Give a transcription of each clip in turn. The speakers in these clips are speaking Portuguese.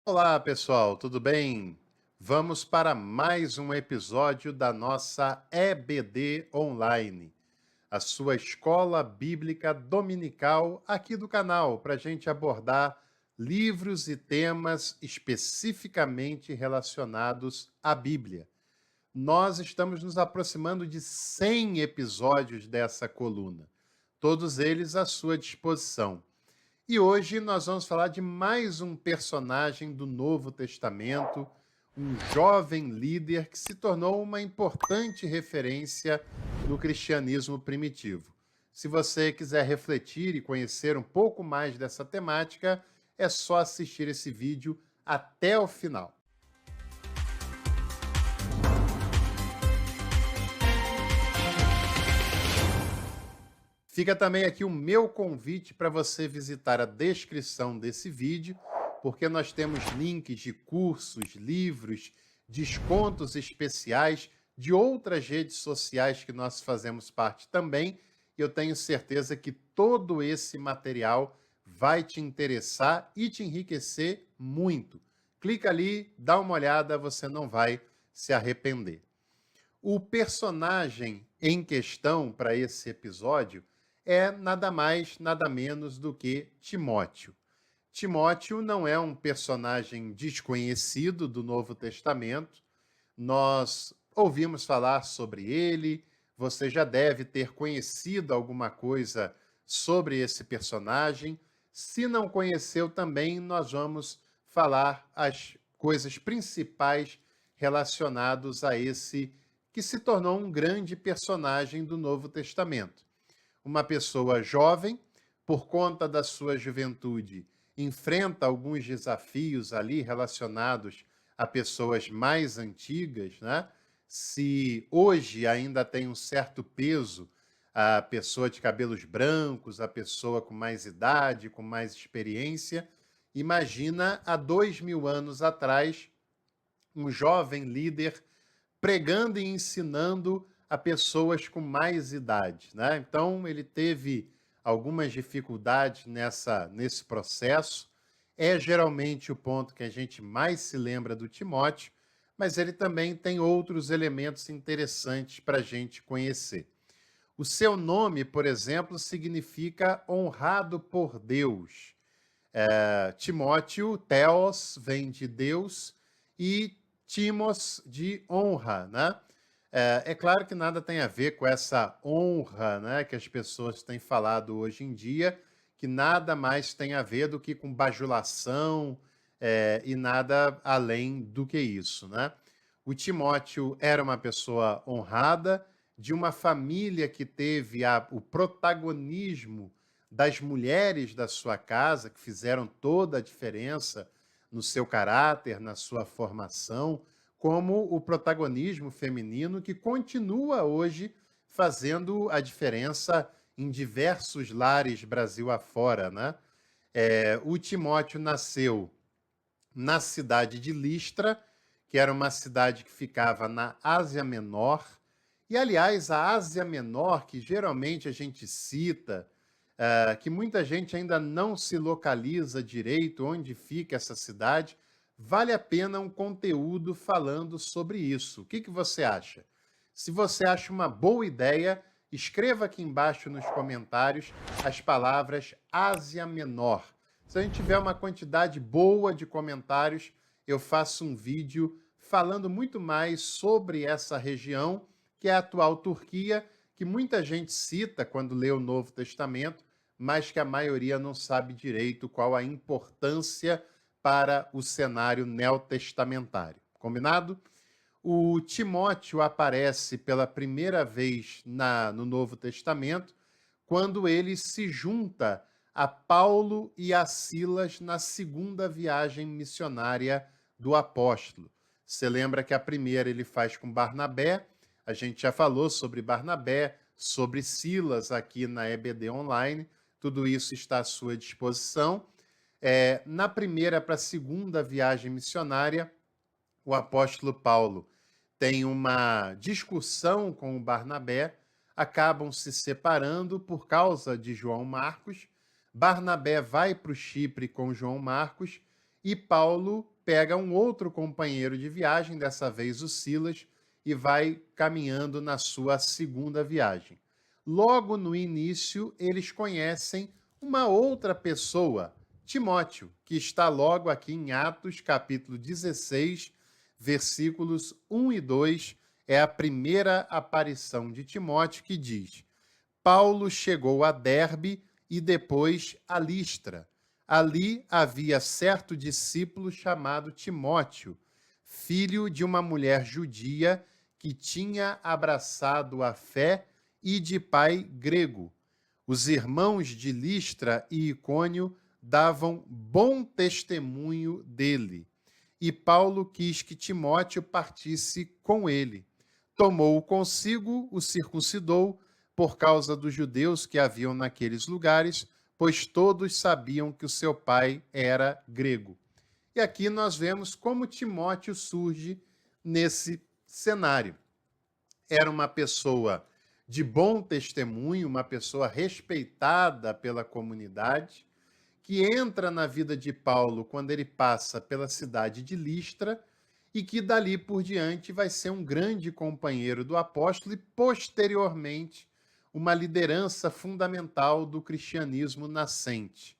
Olá, pessoal, tudo bem? Vamos para mais um episódio da nossa EBD Online, a sua escola bíblica dominical aqui do canal, para a gente abordar livros e temas especificamente relacionados à Bíblia. Nós estamos nos aproximando de 100 episódios dessa coluna, todos eles à sua disposição. E hoje nós vamos falar de mais um personagem do Novo Testamento, um jovem líder que se tornou uma importante referência no cristianismo primitivo. Se você quiser refletir e conhecer um pouco mais dessa temática, é só assistir esse vídeo até o final. Fica também aqui o meu convite para você visitar a descrição desse vídeo, porque nós temos links de cursos, livros, descontos especiais de outras redes sociais que nós fazemos parte também. E eu tenho certeza que todo esse material vai te interessar e te enriquecer muito. Clica ali, dá uma olhada, você não vai se arrepender. O personagem em questão para esse episódio é nada mais, nada menos do que Timóteo. Timóteo não é um personagem desconhecido do Novo Testamento. Nós ouvimos falar sobre ele, você já deve ter conhecido alguma coisa sobre esse personagem. Se não conheceu também, nós vamos falar as coisas principais relacionadas a esse que se tornou um grande personagem do Novo Testamento. Uma pessoa jovem, por conta da sua juventude, enfrenta alguns desafios ali relacionados a pessoas mais antigas, né? Se hoje ainda tem um certo peso a pessoa de cabelos brancos, a pessoa com mais idade, com mais experiência, imagina há 2000 anos atrás um jovem líder pregando e ensinando a pessoas com mais idade, né? Então ele teve algumas dificuldades nesse processo. É geralmente o ponto que a gente mais se lembra do Timóteo, mas ele também tem outros elementos interessantes para a gente conhecer. O seu nome, por exemplo, significa honrado por Deus. Timóteo, Theos, vem de Deus, e Timos, de honra, né? É claro que nada tem a ver com essa honra, né, que as pessoas têm falado hoje em dia, que nada mais tem a ver do que com bajulação, e nada além do que isso, né? O Timóteo era uma pessoa honrada, de uma família que teve o protagonismo das mulheres da sua casa, que fizeram toda a diferença no seu caráter, na sua formação, como o protagonismo feminino que continua hoje fazendo a diferença em diversos lares Brasil afora, né? O Timóteo nasceu na cidade de Listra, que era uma cidade que ficava na Ásia Menor. E, aliás, a Ásia Menor, que geralmente a gente cita, que muita gente ainda não se localiza direito onde fica essa cidade, vale a pena um conteúdo falando sobre isso. O que você acha? Se você acha uma boa ideia, escreva aqui embaixo nos comentários as palavras Ásia Menor. Se a gente tiver uma quantidade boa de comentários, eu faço um vídeo falando muito mais sobre essa região, que é a atual Turquia, que muita gente cita quando lê o Novo Testamento, mas que a maioria não sabe direito qual a importância para o cenário neotestamentário. Combinado? O Timóteo aparece pela primeira vez no Novo Testamento, quando ele se junta a Paulo e a Silas na segunda viagem missionária do apóstolo. Você lembra que a primeira ele faz com Barnabé, a gente já falou sobre Barnabé, sobre Silas aqui na EBD Online, tudo isso está à sua disposição. Na primeira para a segunda viagem missionária, o apóstolo Paulo tem uma discussão com o Barnabé, acabam se separando por causa de João Marcos. Barnabé vai para o Chipre com João Marcos e Paulo pega um outro companheiro de viagem, dessa vez o Silas, e vai caminhando na sua segunda viagem. Logo no início, eles conhecem uma outra pessoa, Timóteo, que está logo aqui em Atos, capítulo 16, versículos 1 e 2, é a primeira aparição de Timóteo, que diz: Paulo chegou a Derbe e depois a Listra. Ali havia certo discípulo chamado Timóteo, filho de uma mulher judia que tinha abraçado a fé e de pai grego. Os irmãos de Listra e Icônio davam bom testemunho dele. E Paulo quis que Timóteo partisse com ele. Tomou-o consigo, o circuncidou, por causa dos judeus que haviam naqueles lugares, pois todos sabiam que o seu pai era grego. E aqui nós vemos como Timóteo surge nesse cenário. Era uma pessoa de bom testemunho, uma pessoa respeitada pela comunidade, que entra na vida de Paulo quando ele passa pela cidade de Listra e que dali por diante vai ser um grande companheiro do apóstolo e, posteriormente, uma liderança fundamental do cristianismo nascente.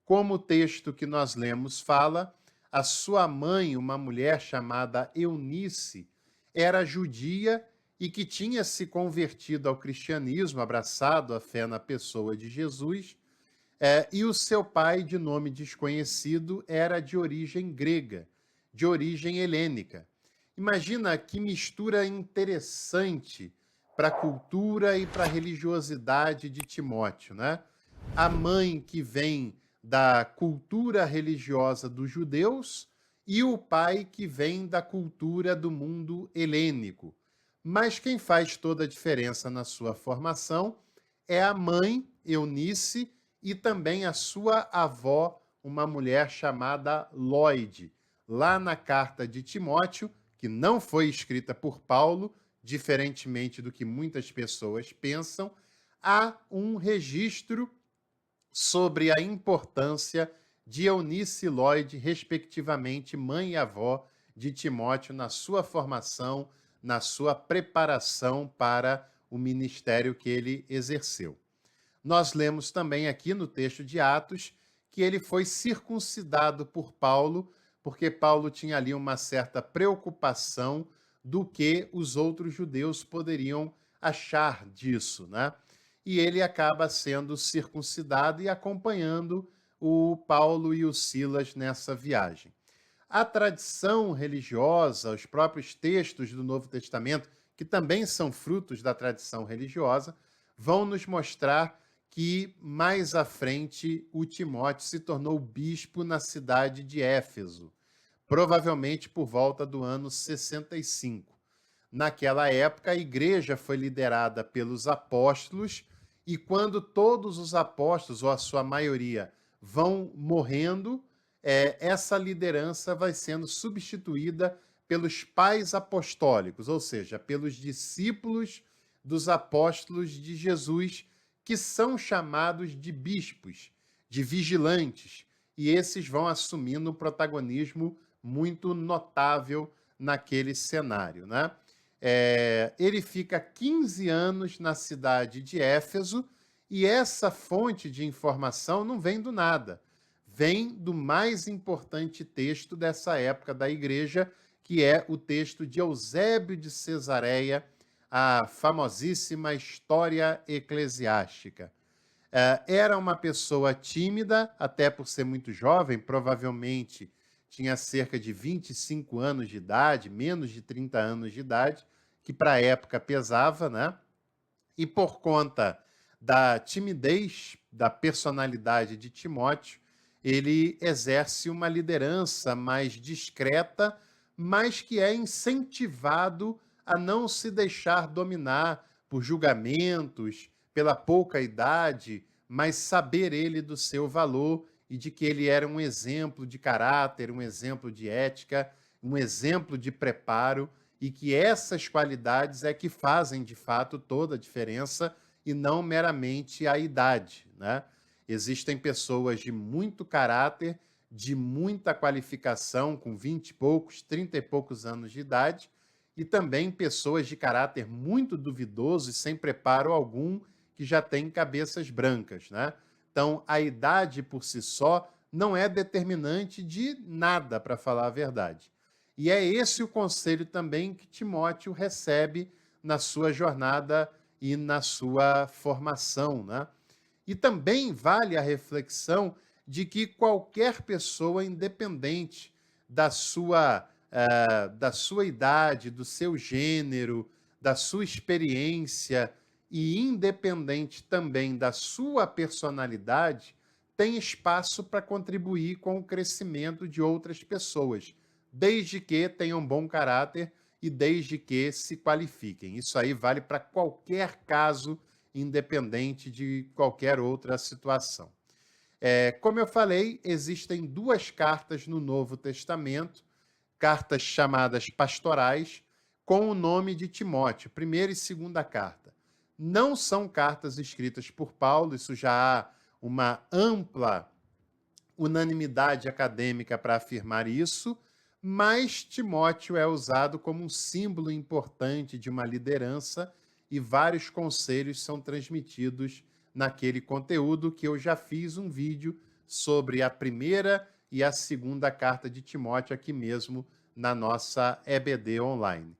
Como o texto que nós lemos fala, a sua mãe, uma mulher chamada Eunice, era judia e que tinha se convertido ao cristianismo, abraçado a fé na pessoa de Jesus, e o seu pai, de nome desconhecido, era de origem grega, de origem helênica. Imagina que mistura interessante para a cultura e para a religiosidade de Timóteo, né? A mãe que vem da cultura religiosa dos judeus e o pai que vem da cultura do mundo helênico. Mas quem faz toda a diferença na sua formação é a mãe, Eunice, e também a sua avó, uma mulher chamada Lóide. Lá na carta de Timóteo, que não foi escrita por Paulo, diferentemente do que muitas pessoas pensam, há um registro sobre a importância de Eunice e Lóide, respectivamente mãe e avó de Timóteo, na sua formação, na sua preparação para o ministério que ele exerceu. Nós lemos também aqui no texto de Atos que ele foi circuncidado por Paulo, porque Paulo tinha ali uma certa preocupação do que os outros judeus poderiam achar disso, né? E ele acaba sendo circuncidado e acompanhando o Paulo e o Silas nessa viagem. A tradição religiosa, os próprios textos do Novo Testamento, que também são frutos da tradição religiosa, vão nos mostrar que mais à frente o Timóteo se tornou bispo na cidade de Éfeso, provavelmente por volta do ano 65. Naquela época, a igreja foi liderada pelos apóstolos, e quando todos os apóstolos, ou a sua maioria, vão morrendo, essa liderança vai sendo substituída pelos pais apostólicos, ou seja, pelos discípulos dos apóstolos de Jesus, que são chamados de bispos, de vigilantes, e esses vão assumindo um protagonismo muito notável naquele cenário, né? Ele fica 15 anos na cidade de Éfeso, e essa fonte de informação não vem do nada, vem do mais importante texto dessa época da igreja, que é o texto de Eusébio de Cesareia, a famosíssima História Eclesiástica. Era uma pessoa tímida, até por ser muito jovem, provavelmente tinha cerca de 25 anos de idade, menos de 30 anos de idade, que para a época pesava, né? E por conta da timidez, da personalidade de Timóteo, ele exerce uma liderança mais discreta, mas que é incentivado a não se deixar dominar por julgamentos, pela pouca idade, mas saber ele do seu valor e de que ele era um exemplo de caráter, um exemplo de ética, um exemplo de preparo, e que essas qualidades é que fazem, de fato, toda a diferença e não meramente a idade, né? Existem pessoas de muito caráter, de muita qualificação, com 20 e poucos, 30 e poucos anos de idade, e também pessoas de caráter muito duvidoso e sem preparo algum, que já têm cabeças brancas, né? Então, a idade por si só não é determinante de nada, para falar a verdade. E é esse o conselho também que Timóteo recebe na sua jornada e na sua formação, né? E também vale a reflexão de que qualquer pessoa, independente da sua idade, do seu gênero, da sua experiência e independente também da sua personalidade, tem espaço para contribuir com o crescimento de outras pessoas, desde que tenham bom caráter e desde que se qualifiquem. Isso aí vale para qualquer caso, independente de qualquer outra situação. Como eu falei, existem duas cartas no Novo Testamento, cartas chamadas pastorais, com o nome de Timóteo, primeira e segunda carta. Não são cartas escritas por Paulo, isso já há uma ampla unanimidade acadêmica para afirmar isso, mas Timóteo é usado como um símbolo importante de uma liderança e vários conselhos são transmitidos naquele conteúdo que eu já fiz um vídeo sobre a primeira e a segunda carta de Timóteo aqui mesmo na nossa EBD online.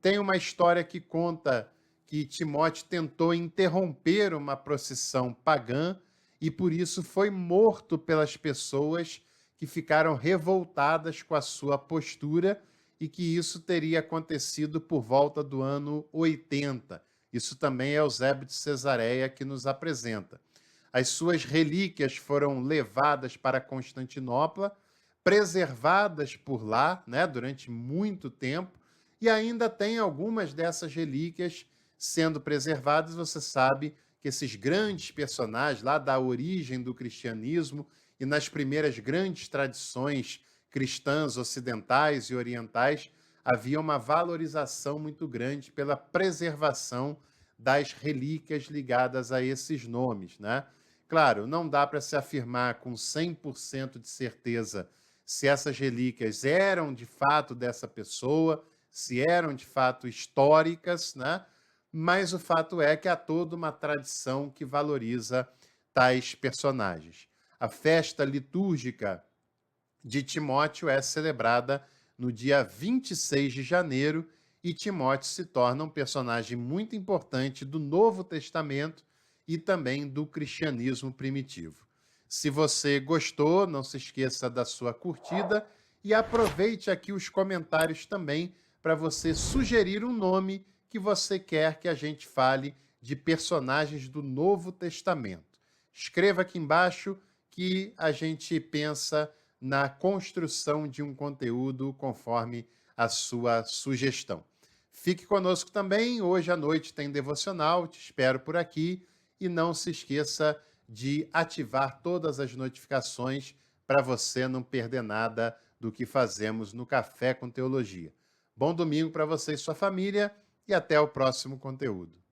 Tem uma história que conta que Timóteo tentou interromper uma procissão pagã e por isso foi morto pelas pessoas que ficaram revoltadas com a sua postura e que isso teria acontecido por volta do ano 80. Isso também é Eusébio de Cesareia que nos apresenta. As suas relíquias foram levadas para Constantinopla, preservadas por lá, né, durante muito tempo, e ainda tem algumas dessas relíquias sendo preservadas. Você sabe que esses grandes personagens lá da origem do cristianismo e nas primeiras grandes tradições cristãs ocidentais e orientais, havia uma valorização muito grande pela preservação das relíquias ligadas a esses nomes, né? Claro, não dá para se afirmar com 100% de certeza se essas relíquias eram de fato dessa pessoa, se eram de fato históricas, né? Mas o fato é que há toda uma tradição que valoriza tais personagens. A festa litúrgica de Timóteo é celebrada no dia 26 de janeiro e Timóteo se torna um personagem muito importante do Novo Testamento e também do cristianismo primitivo. Se você gostou, não se esqueça da sua curtida e aproveite aqui os comentários também para você sugerir um nome que você quer que a gente fale de personagens do Novo Testamento. Escreva aqui embaixo que a gente pensa na construção de um conteúdo conforme a sua sugestão. Fique conosco também, hoje à noite tem devocional, te espero por aqui e não se esqueça de ativar todas as notificações para você não perder nada do que fazemos no Café com Teologia. Bom domingo para você e sua família e até o próximo conteúdo.